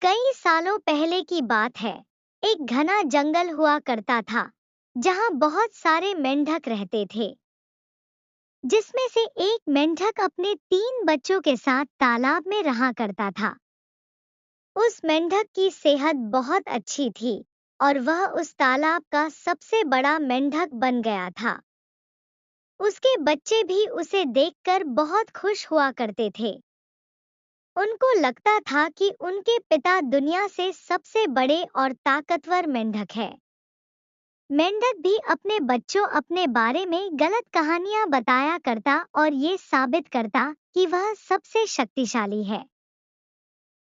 कई सालों पहले की बात है। एक घना जंगल हुआ करता था जहां बहुत सारे मेंढक रहते थे, जिसमें से एक मेंढक अपने 3 बच्चों के साथ तालाब में रहा करता था। उस मेंढक की सेहत बहुत अच्छी थी और वह उस तालाब का सबसे बड़ा मेंढक बन गया था। उसके बच्चे भी उसे देखकर बहुत खुश हुआ करते थे। उनको लगता था कि उनके पिता दुनिया से सबसे बड़े और ताकतवर मेंढक है। मेंढक भी अपने बच्चों अपने बारे में गलत कहानियां बताया करता और ये साबित करता कि वह सबसे शक्तिशाली है।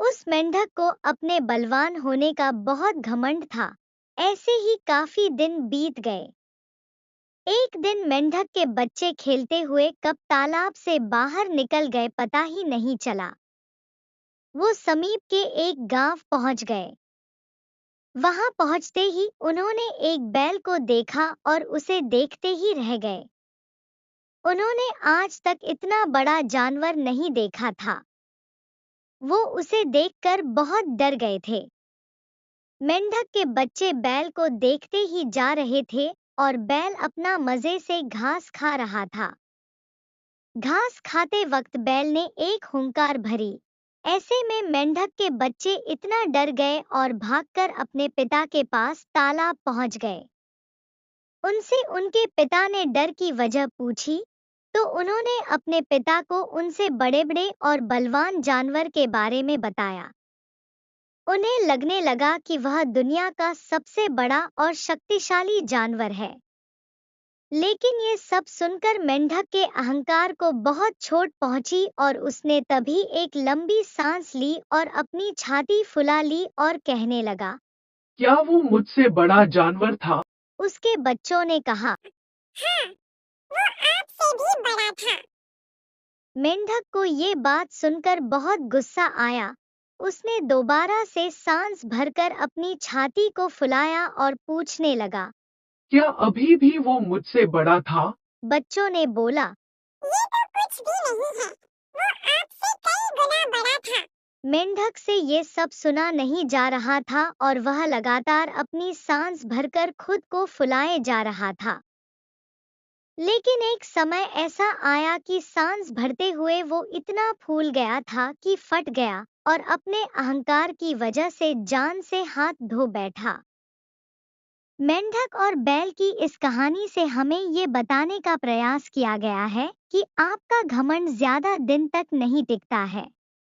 उस मेंढक को अपने बलवान होने का बहुत घमंड था। ऐसे ही काफी दिन बीत गए। एक दिन मेंढक के बच्चे खेलते हुए कब तालाब से बाहर निकल गए पता ही नहीं चला। वो समीप के एक गांव पहुंच गए। वहां पहुंचते ही उन्होंने एक बैल को देखा और उसे देखते ही रह गए। उन्होंने आज तक इतना बड़ा जानवर नहीं देखा था। वो उसे देखकर बहुत डर गए थे। मेंढक के बच्चे बैल को देखते ही जा रहे थे और बैल अपना मजे से घास खा रहा था। घास खाते वक्त बैल ने एक हुंकार भरी। ऐसे में मेंढक के बच्चे इतना डर गए और भागकर अपने पिता के पास तालाब पहुंच गए। उनसे उनके पिता ने डर की वजह पूछी तो उन्होंने अपने पिता को उनसे बड़े-बड़े और बलवान जानवर के बारे में बताया। उन्हें लगने लगा कि वह दुनिया का सबसे बड़ा और शक्तिशाली जानवर है। लेकिन ये सब सुनकर मेंढक के अहंकार को बहुत चोट पहुंची और उसने तभी एक लंबी सांस ली और अपनी छाती फुला ली और कहने लगा, क्या वो मुझसे बड़ा जानवर था? उसके बच्चों ने कहा। हाँ, वो आपसे भी बड़ा था। मेंढक को ये बात सुनकर बहुत गुस्सा आया। उसने दोबारा से सांस भरकर अपनी छाती को फुलाया और पूछने लगा। क्या अभी भी वो मुझसे बड़ा था? बच्चों ने बोला, ये तो कुछ भी नहीं है, वो आपसे कई गुना बड़ा था। मेंढक से ये सब सुना नहीं जा रहा था और वह लगातार अपनी सांस भरकर खुद को फुलाए जा रहा था। लेकिन एक समय ऐसा आया कि सांस भरते हुए वो इतना फूल गया था कि फट गया और अपने अहंकार की वजह से जान से हाथ धो बैठा। मेंढक और बैल की इस कहानी से हमें ये बताने का प्रयास किया गया है कि आपका घमंड ज्यादा दिन तक नहीं टिकता है।